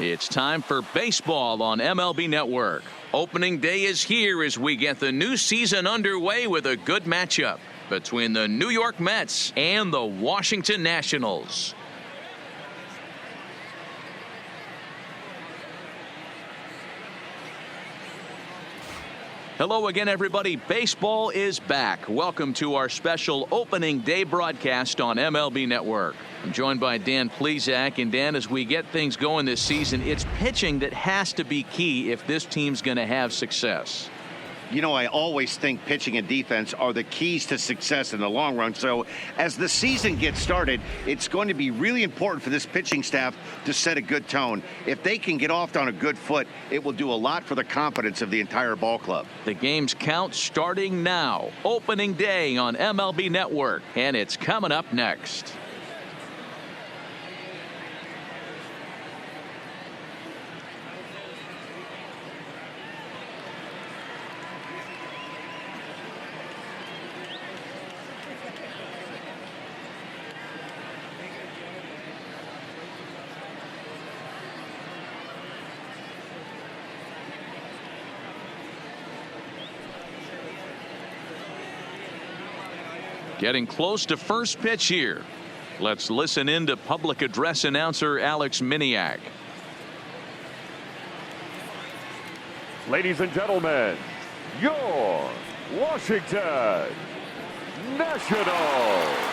It's time for baseball on MLB Network. Opening day is here as we get the new season underway with a good matchup between the New York Mets and the Washington Nationals. Hello again, everybody. Baseball is back. Welcome to our special opening day broadcast on MLB Network. I'm joined by Dan Plesac. And Dan, as we get things going this season, it's pitching that has to be key if this team's going to have success. You know, I always think pitching and defense are the keys to success in the long run. So as the season gets started, it's going to be really important for this pitching staff to set a good tone. If they can get off on a good foot, it will do a lot for the confidence of the entire ball club. The game's count starting now. Opening day on MLB Network, and it's coming up next. Getting close to first pitch here. Let's listen in to public address announcer Alex Miniak. Ladies and gentlemen, your Washington Nationals.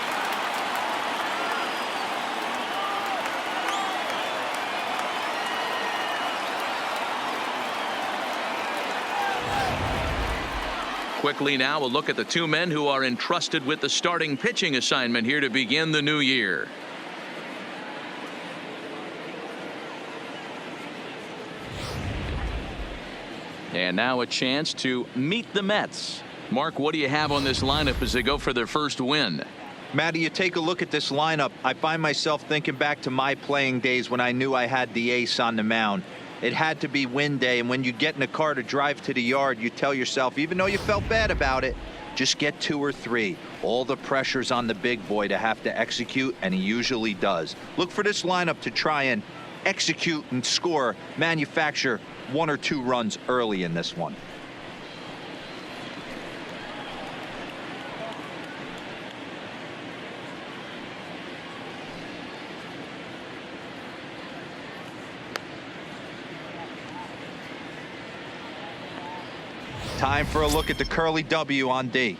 Quickly now, we'll look at the two men who are entrusted with the starting pitching assignment here to begin the new year. And now a chance to meet the Mets. Mark, what do you have on this lineup as they go for their first win? Matty, you take a look at this lineup. I find myself thinking back to my playing days when I knew I had the ace on the mound. It had to be win day, and when you get in a car to drive to the yard, you tell yourself, even though you felt bad about it, just get 2 or 3. All the pressure's on the big boy to have to execute, and he usually does. Look for this lineup to try and execute and score, manufacture 1 or 2 runs early in this one. Time for a look at the curly W on D.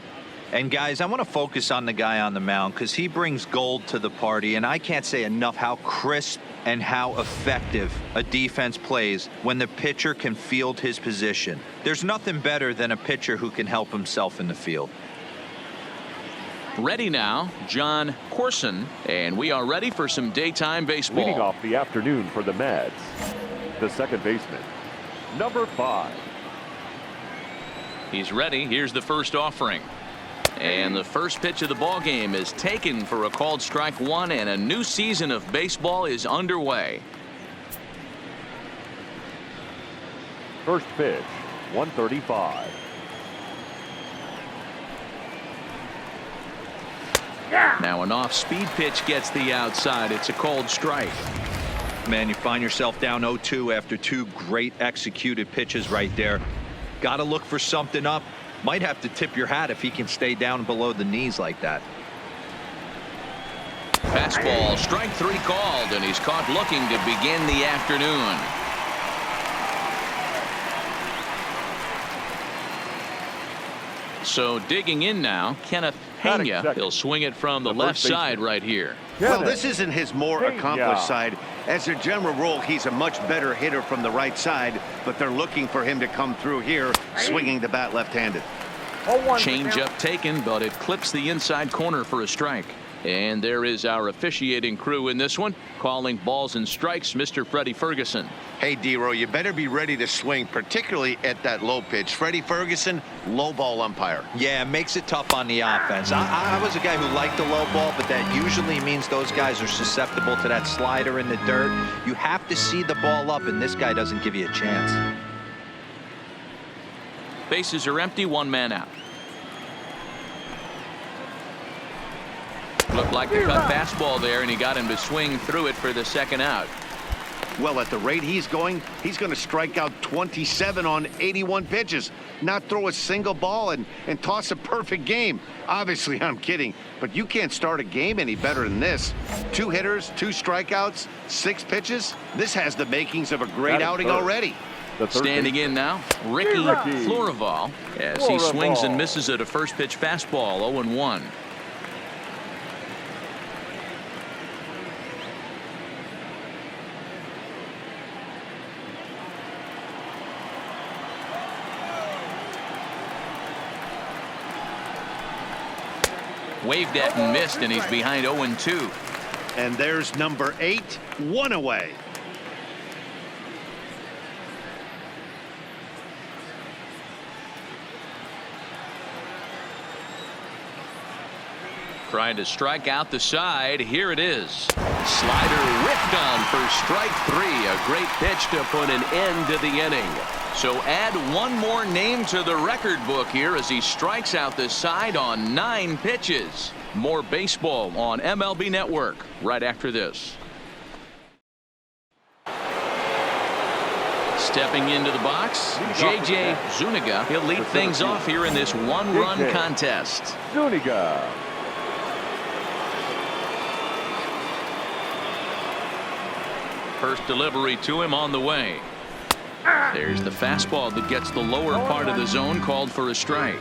And guys, I want to focus on the guy on the mound because he brings gold to the party, and I can't say enough how crisp and how effective a defense plays when the pitcher can field his position. There's nothing better than a pitcher who can help himself in the field. Ready now, John Corson, and we are ready for some daytime baseball. Leading off the afternoon for the Mets, the second baseman, number 5. He's ready. Here's the first offering. And the first pitch of the ball game is taken for a called strike 1, and a new season of baseball is underway. First pitch, 135. Now an off-speed pitch gets the outside. It's a called strike. Man, you find yourself down 0-2 after 2 great executed pitches right there. Got to look for something up. Might have to tip your hat if he can stay down below the knees like that. Fastball, strike 3 called, and he's caught looking to begin the afternoon. So digging in now, Kenneth Pena. He'll swing it from the left side right here. Well, this isn't his more accomplished side. As a general rule, he's a much better hitter from the right side, but they're looking for him to come through here, swinging the bat left-handed. Change up taken, but it clips the inside corner for a strike. And there is our officiating crew in this one, calling balls and strikes, Mr. Freddie Ferguson. Hey, D-Row, you better be ready to swing, particularly at that low pitch. Freddie Ferguson, low ball umpire. Yeah, it makes it tough on the offense. I was a guy who liked the low ball, but that usually means those guys are susceptible to that slider in the dirt. You have to see the ball up, and this guy doesn't give you a chance. Bases are empty, 1 man out. Looked like the cut fastball there, and he got him to swing through it for the second out. Well, at the rate he's going to strike out 27 on 81 pitches, not throw a single ball and toss a perfect game. Obviously, I'm kidding, but you can't start a game any better than this. 2 hitters, 2 strikeouts, 6 pitches. This has the makings of a great outing already. Standing in now, Ricky Florival, as he swings and misses at a first pitch fastball, 0-1. Waved at and missed, and he's behind 0-2. And there's number 8, 1 away. Trying to strike out the side. Here it is. Slider whipped on for strike 3. A great pitch to put an end to the inning. So add one more name to the record book here as he strikes out the side on 9 pitches. More baseball on MLB Network right after this. Stepping into the box, J.J. Zuniga. He'll lead things off here in this one-run contest. Zuniga. First delivery to him on the way. There's the fastball that gets the lower part of the zone, called for a strike.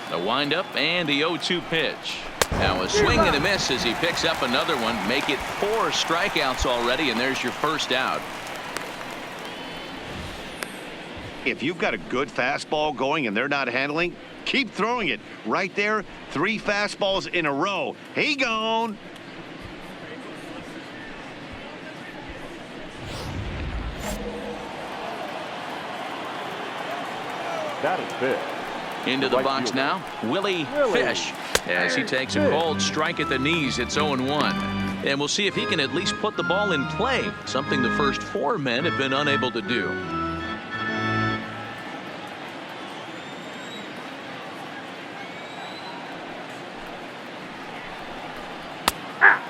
The windup and the 0-2 pitch. Now a swing and a miss as he picks up another one. Make it 4 strikeouts already, and there's your first out. If you've got a good fastball going and they're not handling, keep throwing it. Right there, 3 fastballs in a row. He gone. That is big. Into the box now, Willie Fish, as he takes a cold strike at the knees. It's 0-1. And we'll see if he can at least put the ball in play, something the first 4 men have been unable to do.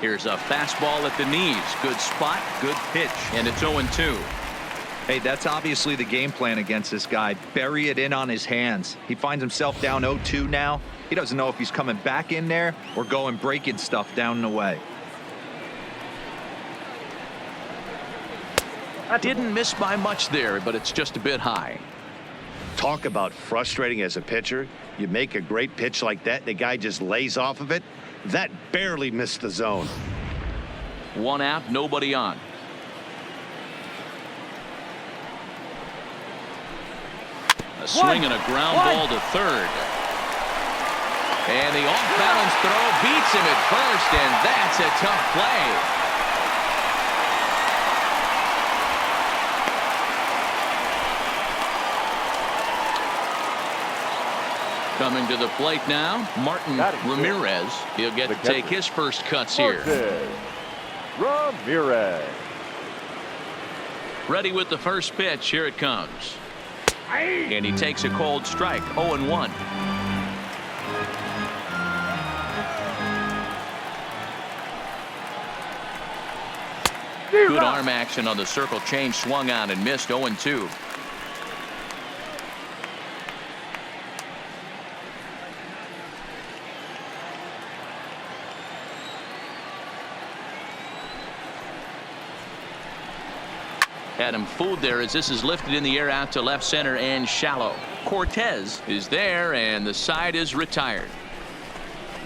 Here's a fastball at the knees. Good spot, good pitch, and it's 0-2. Hey, that's obviously the game plan against this guy. Bury it in on his hands. He finds himself down 0-2 now. He doesn't know if he's coming back in there or going breaking stuff down and away. Didn't miss by much there, but it's just a bit high. Talk about frustrating as a pitcher. You make a great pitch like that, the guy just lays off of it. That barely missed the zone. 1 out, nobody on. A swing and a ground ball to third. And the off-balance throw beats him at first, and that's a tough play. Coming to the plate now, Martin Ramirez. He'll get to take his first cuts here. Ramirez. Ready with the first pitch. Here it comes. And he takes a cold strike. 0-1. Good arm action on the circle change. Swung on and missed. 0-2. Had him fooled there as this is lifted in the air out to left center and shallow. Cortez is there, and the side is retired.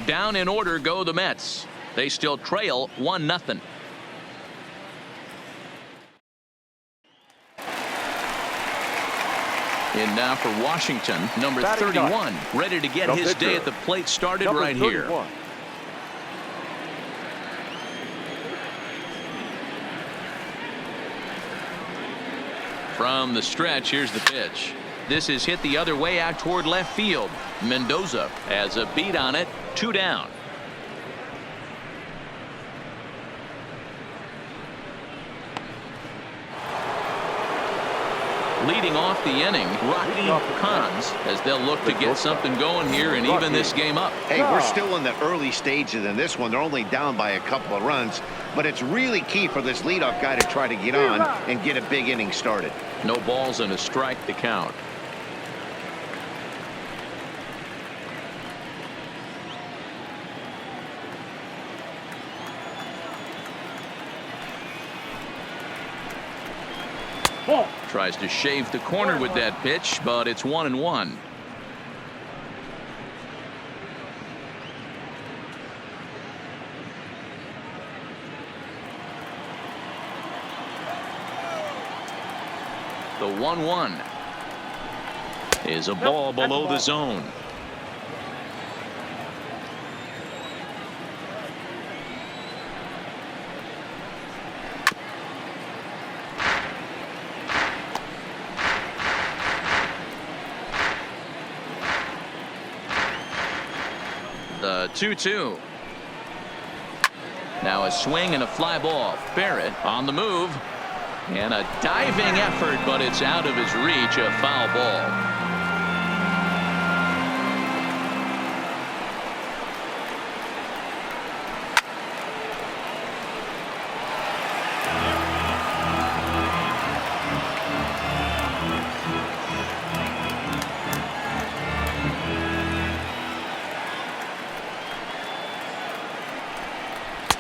Down in order go the Mets. They still trail 1-0. And now for Washington, number 31, ready to get his day at the plate started right here. From the stretch, here's the pitch. This is hit the other way out toward left field. Mendoza has a beat on it. 2 down. leading off the inning, Rocky Cons, as they'll look to get something going here and even this game up. Hey, we're still in the early stages in this one. They're only down by a couple of runs, but it's really key for this leadoff guy to try to get on and get a big inning started. No balls and a strike to count. Tries to shave the corner with that pitch, but it's 1-1. The 1-1 is a ball below the zone. The 2-2. Now a swing and a fly ball. Barrett on the move. And a diving effort, but it's out of his reach. A foul ball.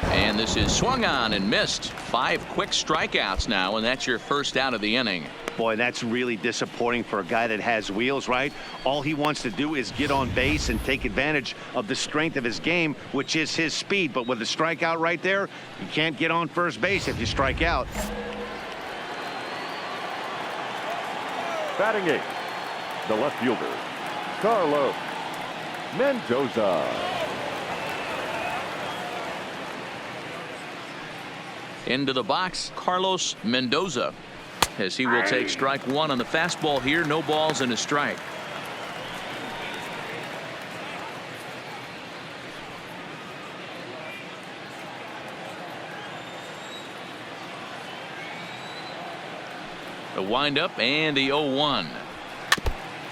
And this is swung on and missed. 5 quick strikeouts now, and that's your first out of the inning. Boy, that's really disappointing for a guy that has wheels, right? All he wants to do is get on base and take advantage of the strength of his game, which is his speed. But with a strikeout right there, you can't get on first base if you strike out. Batting 8th, the left fielder, Carlos Mendoza. Into the box, Carlos Mendoza, as he will take strike 1 on the fastball here. No balls and a strike. The windup and the 0-1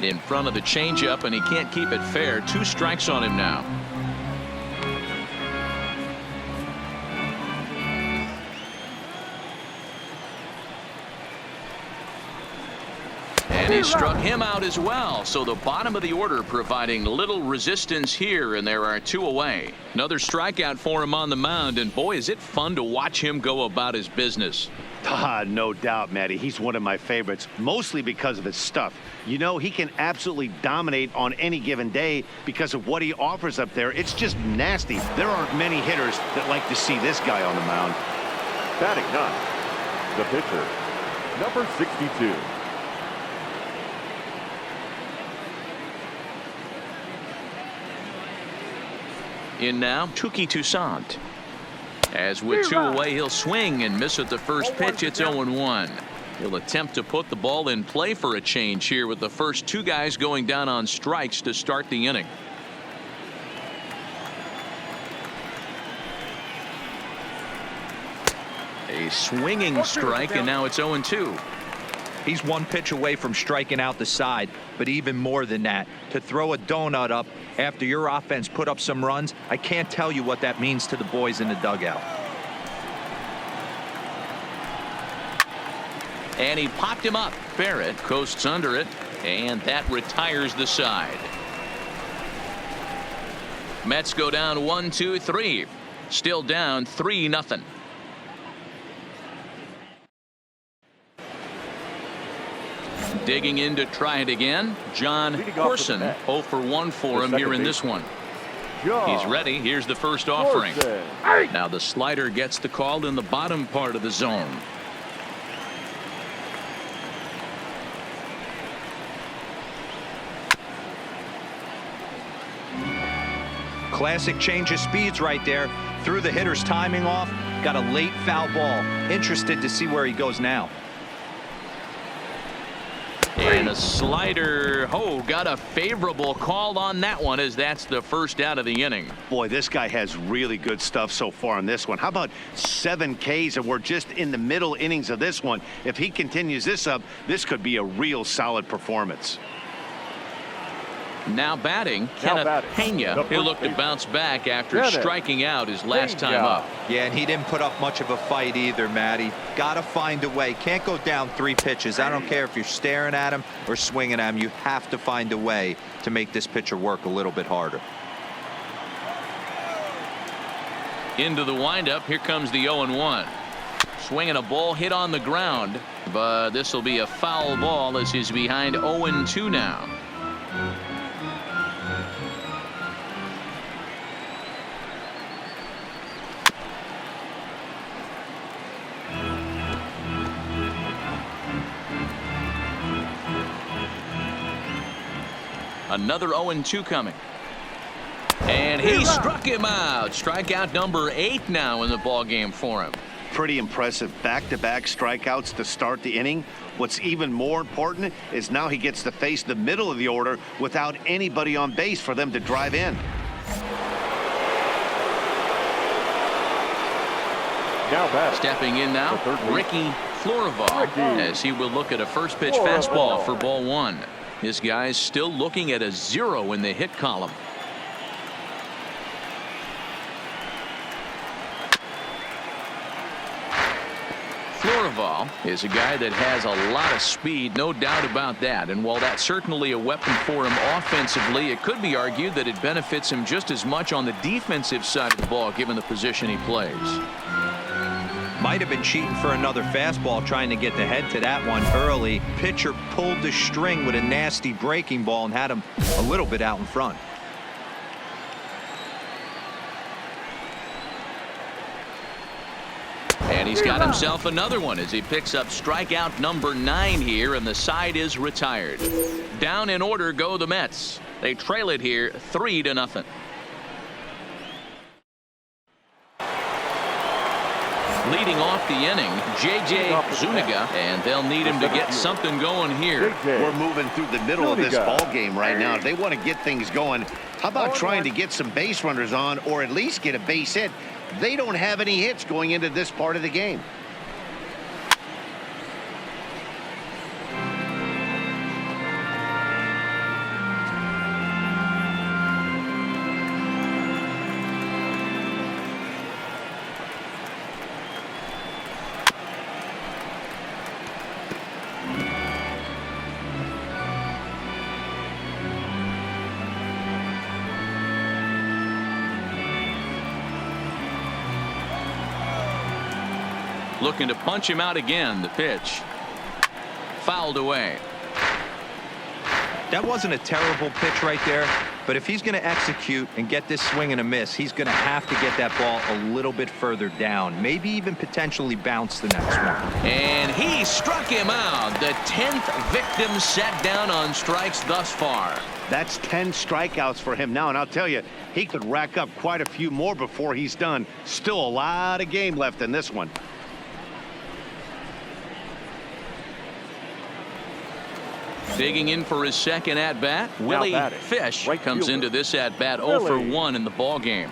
in front of the changeup, and he can't keep it fair. 2 strikes on him now. And he struck him out as well. So the bottom of the order providing little resistance here, and there are 2 away. Another strikeout for him on the mound, and boy, is it fun to watch him go about his business. No doubt, Matty. He's one of my favorites, mostly because of his stuff. You know, he can absolutely dominate on any given day because of what he offers up there. It's just nasty. There aren't many hitters that like to see this guy on the mound. Batting 9th, the pitcher, number 62. In now, Touki Toussaint. As with 2 away, he'll swing and miss at the first pitch. It's 0-1. He'll attempt to put the ball in play for a change here with the first 2 guys going down on strikes to start the inning. A swinging strike, and now it's 0-2. He's 1 pitch away from striking out the side, but even more than that, to throw a donut up after your offense put up some runs, I can't tell you what that means to the boys in the dugout. And he popped him up. Barrett coasts under it, and that retires the side. Mets go down 1-2-3. Still down 3-0. Digging in to try it again, John Corson. 0 for 1 for him here in this one. He's ready. Here's the first offering. Now the slider gets the call in the bottom part of the zone. Classic change of speeds right there. Threw the hitter's timing off. Got a late foul ball. Interested to see where he goes now. And a slider. Oh, got a favorable call on that one, as that's the first out of the inning. Boy, this guy has really good stuff so far on this one. How about 7 Ks, and we're just in the middle innings of this one. If he continues this up, this could be a real solid performance. Now batting, Kenneth Pena. He'll look to bounce back after striking out his last time up. Yeah, and he didn't put up much of a fight either, Matty. Got to find a way. Can't go down 3 pitches. I don't care if you're staring at him or swinging at him. You have to find a way to make this pitcher work a little bit harder. Into the windup. Here comes the 0-1. Swinging a ball hit on the ground, but this will be a foul ball as he's behind 0-2 now. Another 0-2 coming. And he struck him out. Strikeout number 8 now in the ball game for him. Pretty impressive back-to-back strikeouts to start the inning. What's even more important is now he gets to face the middle of the order without anybody on base for them to drive in. Now batting. Stepping in now, Ricky Florival, as he will look at a first pitch fastball for ball 1. This guy's still looking at a 0 in the hit column. Florival is a guy that has a lot of speed, no doubt about that. And while that's certainly a weapon for him offensively, it could be argued that it benefits him just as much on the defensive side of the ball, given the position he plays. Might have been cheating for another fastball, trying to get the head to that one early. Pitcher pulled the string with a nasty breaking ball and had him a little bit out in front. And he's got himself another one as he picks up strikeout number 9 here, and the side is retired. Down in order go the Mets. They trail it here 3-0. Leading off the inning, J.J. Zuniga, and they'll need him to get something going here. We're moving through the middle of this ball game right now. They want to get things going. How about trying to get some base runners on, or at least get a base hit? They don't have any hits going into this part of the game. Looking to punch him out again. The pitch fouled away. That wasn't a terrible pitch right there, but if he's going to execute and get this swing and a miss, he's going to have to get that ball a little bit further down, maybe even potentially bounce the next one. And he struck him out. The 10th victim set down on strikes thus far. That's 10 strikeouts for him now, and I'll tell you, he could rack up quite a few more before he's done. Still a lot of game left in this one. Digging in for his second at-bat, Willie Fish comes into this at-bat 0 for 1 in the ball game.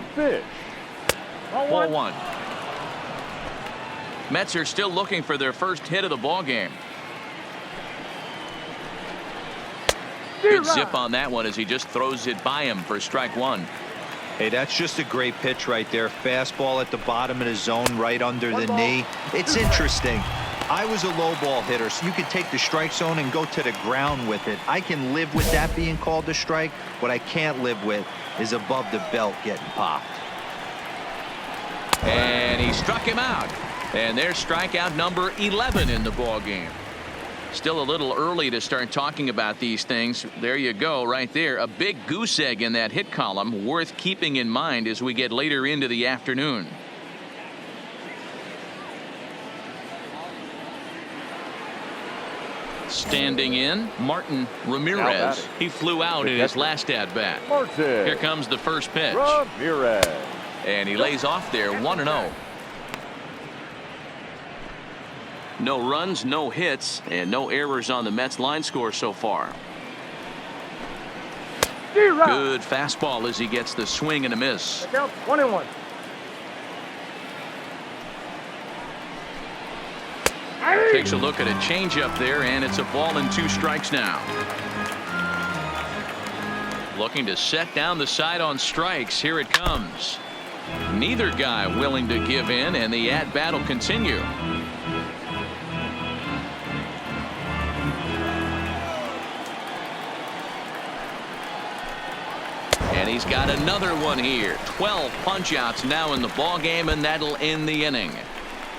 Ball 1. Mets are still looking for their first hit of the ball game. Good zip on that one as he just throws it by him for strike 1. Hey, that's just a great pitch right there. Fastball at the bottom of the zone, right under the knee. It's interesting. I was a low ball hitter, so you could take the strike zone and go to the ground with it. I can live with that being called a strike. What I can't live with is above the belt getting popped. And he struck him out. And there's strikeout number 11 in the ball game. Still a little early to start talking about these things. There you go, right there. A big goose egg in that hit column, worth keeping in mind as we get later into the afternoon. Standing in, Martin Ramirez. He flew out in his last at-bat. Here comes the first pitch. Ramirez. And he lays off there 1-0. No runs, no hits, and no errors on the Mets line score so far. Good fastball as he gets the swing and a miss. Count 1-1. Takes a look at a changeup there, and it's a ball and 2 strikes now. Looking to set down the side on strikes. Here it comes. Neither guy willing to give in, and the at-bat will continue. And he's got another one here. 12 punch-outs now in the ball game, and that'll end the inning.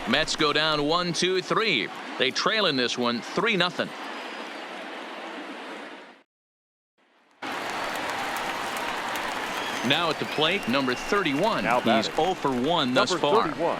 Mets go down 1-2-3. They trail in this one 3-0. Now at the plate, number 31. He's 0 for 1 thus far. 31.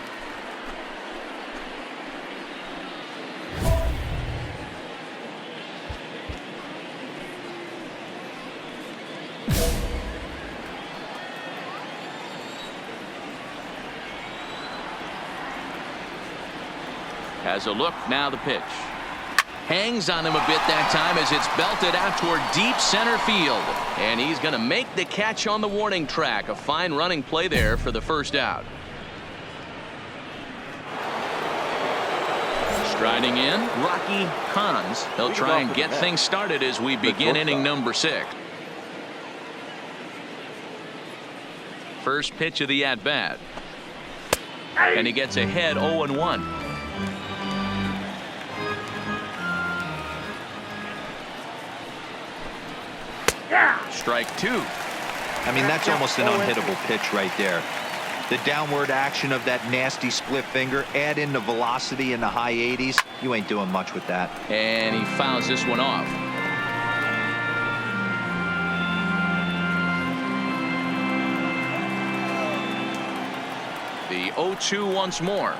Has a look, now the pitch. Hangs on him a bit that time as it's belted out toward deep center field. And he's going to make the catch on the warning track. A fine running play there for the first out. Striding in, Rocky Hans. He'll try and get things started as we begin inning number 6. First pitch of the at-bat. And he gets ahead 0-1. Strike 2. I mean, that's almost an unhittable pitch right there. The downward action of that nasty split finger, add in the velocity in the high 80s. You ain't doing much with that. And he fouls this one off. The 0-2 once more.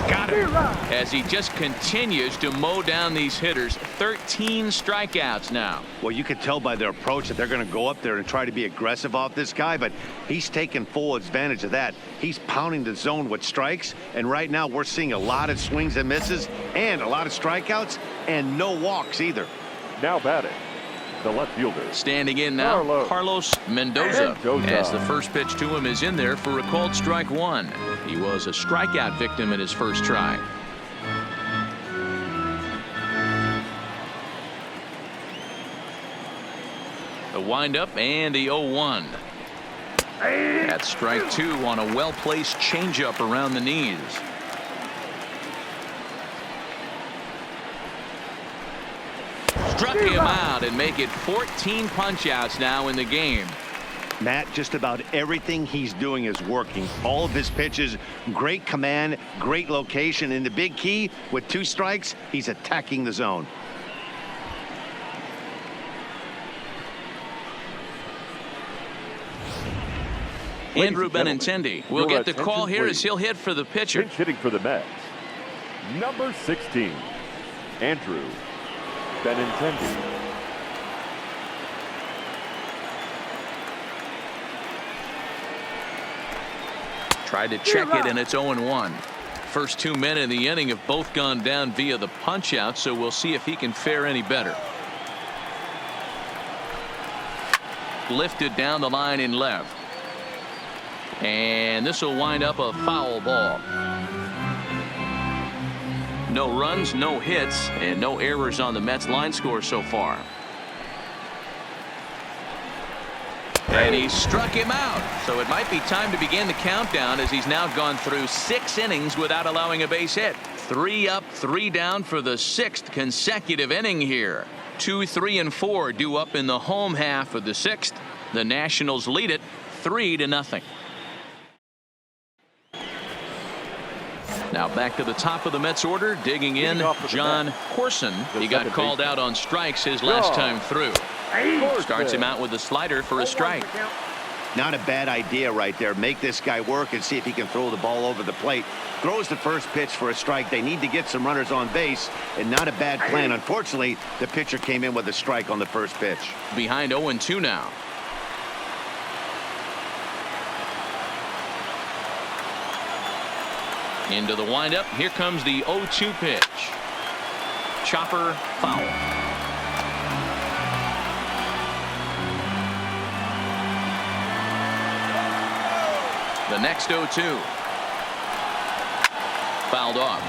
Got him. As he just continues to mow down these hitters. 13 strikeouts now. Well, you can tell by their approach that they're going to go up there and try to be aggressive off this guy, but he's taking full advantage of that. He's pounding the zone with strikes, and right now we're seeing a lot of swings and misses and a lot of strikeouts and no walks either. Now batting, the left fielder. Standing in now, Carlos Mendoza. As the first pitch to him is in there for a called strike 1. He was a strikeout victim in his first try. The windup and the 0-1. That's strike 2 on a well-placed changeup around the knees. Struck him out and make it 14 punch-outs now in the game. Matt, just about everything he's doing is working. All of his pitches, great command, great location, and the big key, with 2 strikes, he's attacking the zone. Andrew Benintendi will get the call here as he'll hit for the pitcher. Pinch hitting for the Mets, number 16, Andrew Benintendi. Tried to check it, and it's 0-1. First 2 men in the inning have both gone down via the punch out, so we'll see if he can fare any better. Lifted down the line in left. And this will wind up a foul ball. No runs, no hits, and no errors on the Mets line score so far. And he struck him out. So it might be time to begin the countdown as he's now gone through 6 innings without allowing a base hit. 3 up, 3 down for the 6th consecutive inning here. 2, 3, and 4 due up in the home half of the 6th. The Nationals lead it 3-0. Now back to the top of the Mets order, digging in, John Corson. He got called out on strikes his last time through. Starts him out with a slider for a strike. Not a bad idea right there. Make this guy work and see if he can throw the ball over the plate. Throws the first pitch for a strike. They need to get some runners on base, and not a bad plan. Unfortunately, the pitcher came in with a strike on the first pitch. Behind 0-2 now. Into the windup. Here comes the 0-2 pitch. Chopper foul. The next 0-2. Fouled off.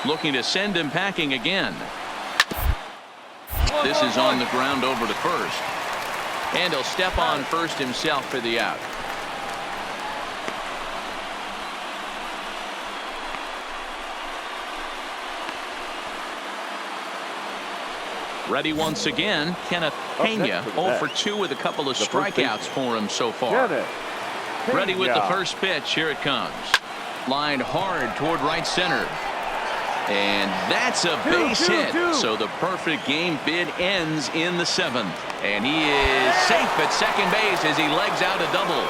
Looking to send him packing again. This is on the ground over to first. And he'll step on first himself for the out. Ready once again. Kenneth Pena 0 for 2 with a couple of strikeouts for him so far. Ready with the first pitch. Here it comes. Lined hard toward right center. And that's a base hit. So the perfect game bid ends in the 7th. And he is safe at second base as he legs out a double.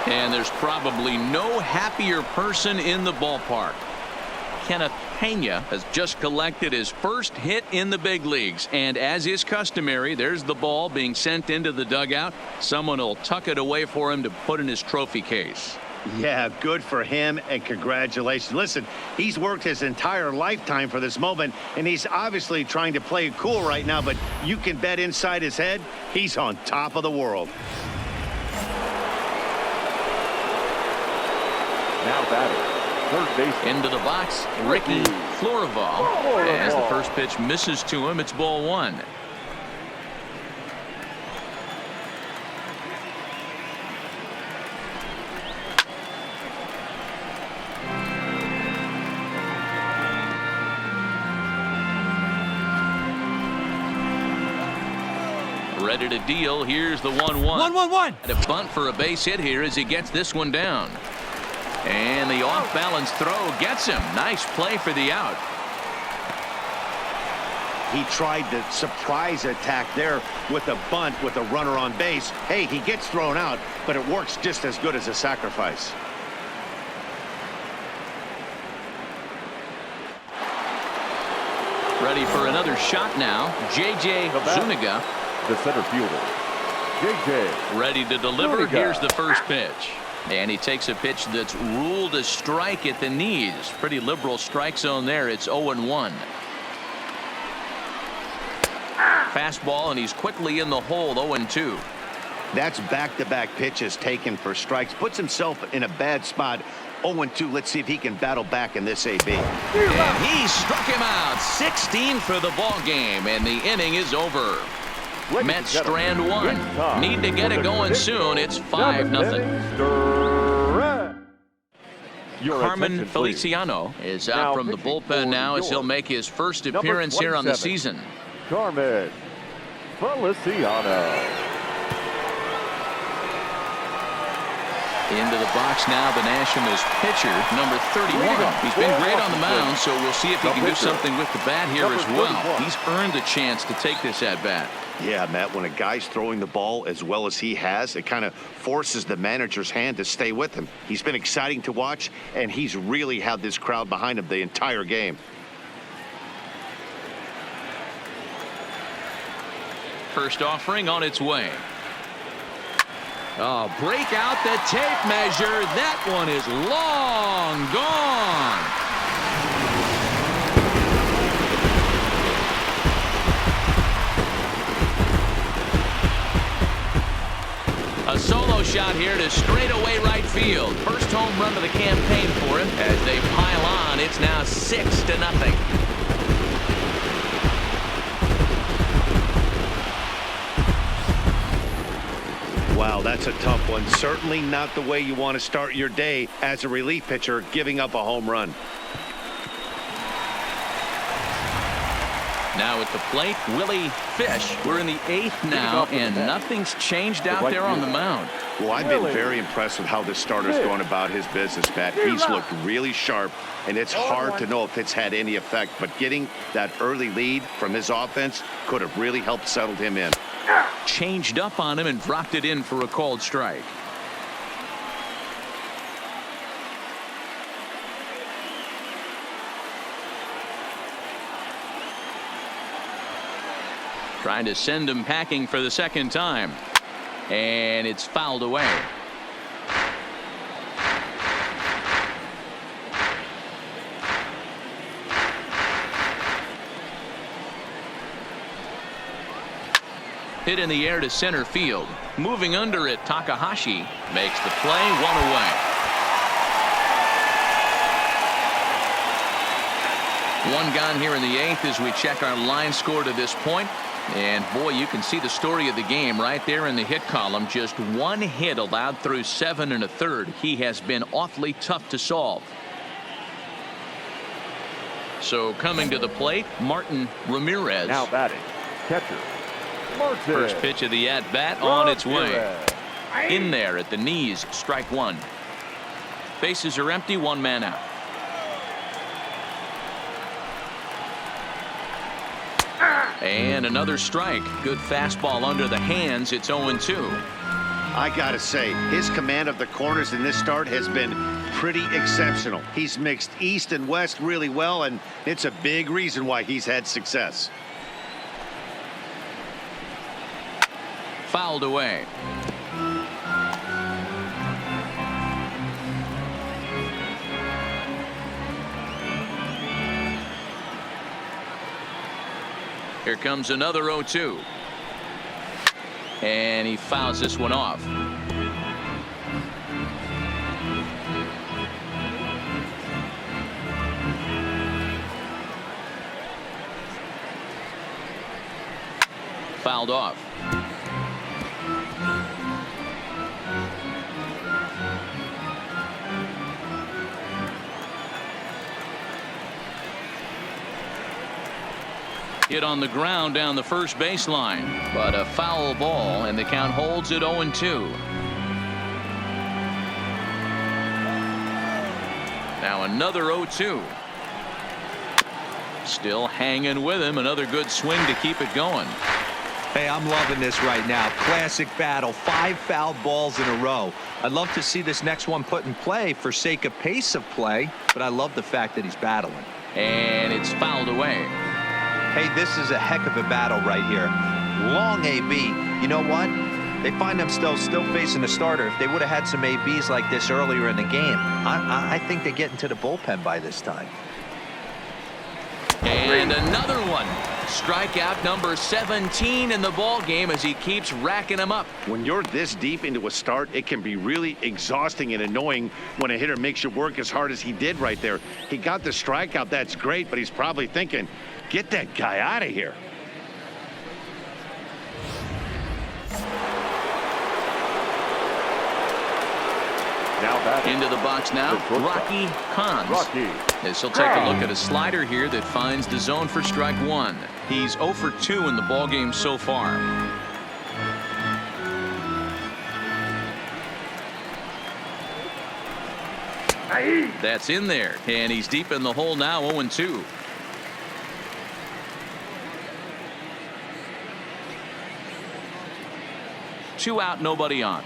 And there's probably no happier person in the ballpark. Kenneth Pena has just collected his first hit in the big leagues. And as is customary, there's the ball being sent into the dugout. Someone will tuck it away for him to put in his trophy case. Yeah, good for him, and congratulations. Listen, he's worked his entire lifetime for this moment, and he's obviously trying to play it cool right now, but you can bet inside his head, he's on top of the world. Now batting, third base. Into the box, Ricky Florival. As the first pitch misses to him, it's ball 1. Ready to deal. Here's the 1-1. 1-1-1. And a bunt for a base hit here as he gets this one down. And the off-balance throw gets him. Nice play for the out. He tried the surprise attack there with a bunt with a runner on base. Hey, he gets thrown out, but it works just as good as a sacrifice. Ready for another shot now. J.J. Zuniga. The center fielder, J.J. Ready to deliver. Zuniga. Here's the first pitch. And he takes a pitch that's ruled a strike at the knees. Pretty liberal strike zone there. It's 0-1. Fastball, and he's quickly in the hole. 0-2. That's back-to-back pitches taken for strikes. Puts himself in a bad spot. 0-2. Let's see if he can battle back in this AB. And he struck him out. 16 for the ball game, and the inning is over. Mets strand 1. Need to get it going soon. It's 5-0. Carmen Feliciano is out from the bullpen now as he'll make his first appearance here on the season. Carmen Feliciano. Into the box now, the Nationals pitcher, number 31. He's been great on the mound, so we'll see if he can do something with the bat here as well. He's earned the chance to take this at bat. Yeah, Matt, when a guy's throwing the ball as well as he has, it kind of forces the manager's hand to stay with him. He's been exciting to watch, and he's really had this crowd behind him the entire game. First offering on its way. Oh, break out the tape measure. That one is long gone. A solo shot here to straightaway right field. First home run of the campaign for him. As they pile on, it's now 6-0. Wow, that's a tough one. Certainly not the way you want to start your day as a relief pitcher, giving up a home run. Now at the plate, Willie Fish. We're in the 8th now, and nothing's changed out there on the mound. Well, I've been very impressed with how this starter's going about his business, Matt. He's looked really sharp, and it's hard to know if it's had any effect, but getting that early lead from his offense could have really helped settle him in. Changed up on him and dropped it in for a called strike. Trying to send him packing for the second time. And it's fouled away. Hit in the air to center field. Moving under it, Takahashi makes the play, 1 away. 1 gone here in the 8th as we check our line score to this point. And boy, you can see the story of the game right there in the hit column. Just 1 hit allowed through 7 1/3. He has been awfully tough to solve. So coming to the plate, Martin Ramirez. Now batting, catcher Martin. First pitch of the at-bat on its way. In there at the knees, strike 1. Bases are empty, 1 man out. And another strike. Good fastball under the hands. It's 0-2. I gotta say, his command of the corners in this start has been pretty exceptional. He's mixed east and west really well, and it's a big reason why he's had success. Fouled away. Here comes another 0-2. And he fouls this one off. Fouled off. Hit on the ground down the first baseline, but a foul ball, and the count holds at 0-2. Now another 0-2. Still hanging with him. Another good swing to keep it going. Hey, I'm loving this right now. Classic battle. 5 foul balls in a row. I'd love to see this next one put in play for sake of pace of play, but I love the fact that he's battling. And it's fouled away. Hey, this is a heck of a battle right here. Long AB. You know what? They find themselves still facing a starter. If they would have had some ABs like this earlier in the game, I think they get into the bullpen by this time. And another one. Strikeout number 17 in the ball game as he keeps racking them up. When you're this deep into a start, it can be really exhausting and annoying when a hitter makes you work as hard as he did right there. He got the strikeout. That's great, but he's probably thinking, get that guy out of here. Now batting. Into the box now, Rocky Hans. As he'll take a look at a slider here that finds the zone for strike 1. He's 0 for 2 in the ballgame so far. That's in there, and he's deep in the hole now, 0-2. Two out, nobody on.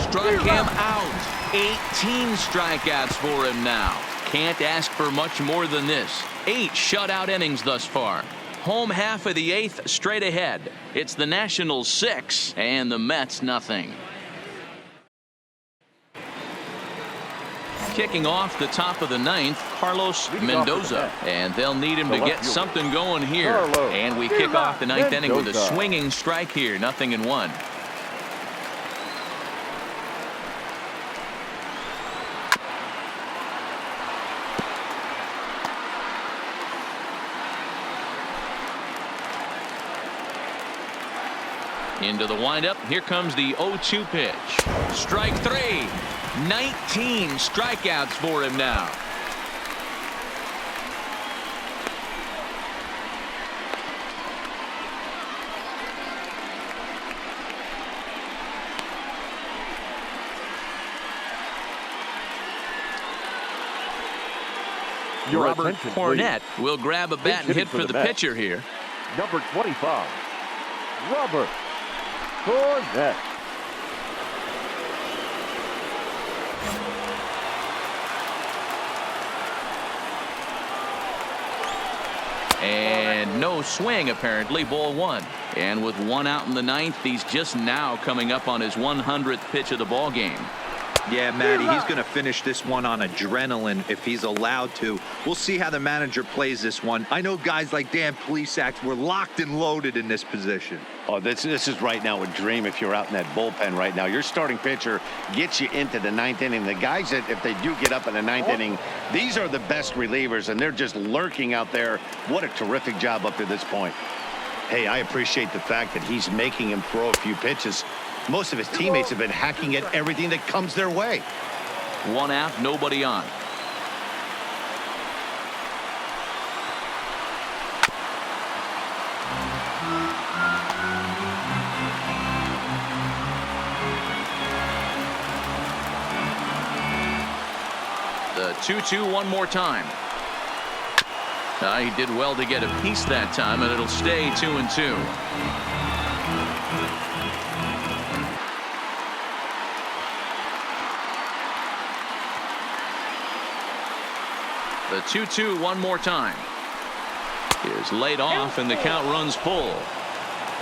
Struck him out. 18 strikeouts for him now. Can't ask for much more than this. 8 shutout innings thus far. Home half of the 8th straight ahead. It's the Nationals 6 and the Mets nothing. Kicking off the top of the 9th, Carlos Mendoza, and they'll need him to get something going here. And we kick off the 9th inning with a swinging strike here, 0-1. Into the windup. Here comes the 0-2 pitch. Strike 3. 19 strikeouts for him now. Robert Cornett will grab a bat and hit for the pitcher here. Number 25, Robert Cornett. No swing, apparently. Ball one. And with one out in the ninth, he's just now coming up on his 100th pitch of the ball game. Yeah, Matty, he's going to finish this one on adrenaline if he's allowed to. We'll see how the manager plays this one. I know guys like Dan Plesac were locked and loaded in this position. Oh, this is right now a dream if you're out in that bullpen right now. Your starting pitcher gets you into the ninth inning. The guys that, if they do get up in the ninth inning, these are the best relievers, and they're just lurking out there. What a terrific job up to this point. Hey, I appreciate the fact that he's making him throw a few pitches. Most of his teammates have been hacking at everything that comes their way. One out, nobody on. The 2-2 one more time. He did well to get a piece that time, and it'll stay 2-2. The 2-2 one more time. Is laid off, and the count runs full.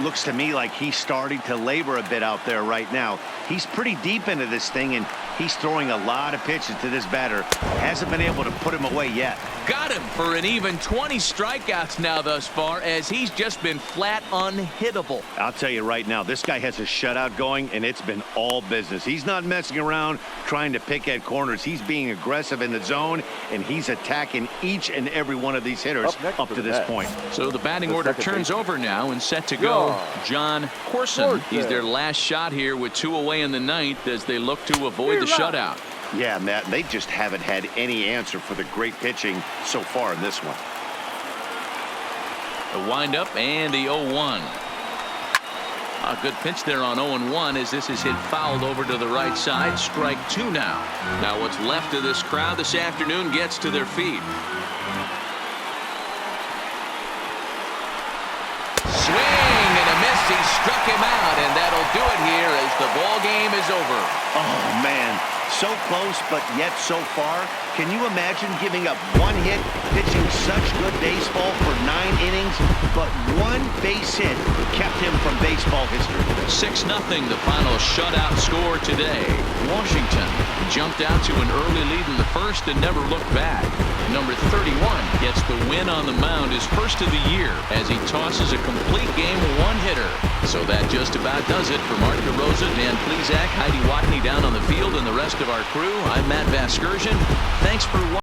Looks to me like he's starting to labor a bit out there right now. He's pretty deep into this thing, and he's throwing a lot of pitches to this batter. Hasn't been able to put him away yet. Got him for an even 20 strikeouts now thus far, as he's just been flat unhittable. I'll tell you right now, this guy has a shutout going, and it's been all business. He's not messing around trying to pick at corners. He's being aggressive in the zone, and he's attacking each and every one of these hitters up to this point. So the batting order turns over now, and set to go John Corson. He's their last shot here with 2 away in the ninth as they look to avoid the shutout. Yeah, Matt, they just haven't had any answer for the great pitching so far in this one. The windup and the 0-1. A good pitch there on 0-1 as this is hit fouled over to the right side. Strike 2 now. Now what's left of this crowd this afternoon gets to their feet. Swing and a miss. He struck him out, and that'll do it here as the ball game is over. Oh, man. So close, but yet so far. Can you imagine giving up 1 hit, pitching such good baseball for 9 innings, but 1 base hit kept him from baseball history? 6-0, the final shutout score today. Washington jumped out to an early lead in the first and never looked back. Number 31 gets the win on the mound, his first of the year, as he tosses a complete game 1-hitter. So that just about does it for Mark DeRosa, Dan Plesac, Heidi Watney down on the field, and the rest of our crew. I'm Matt Vasgersian. Thanks for watching.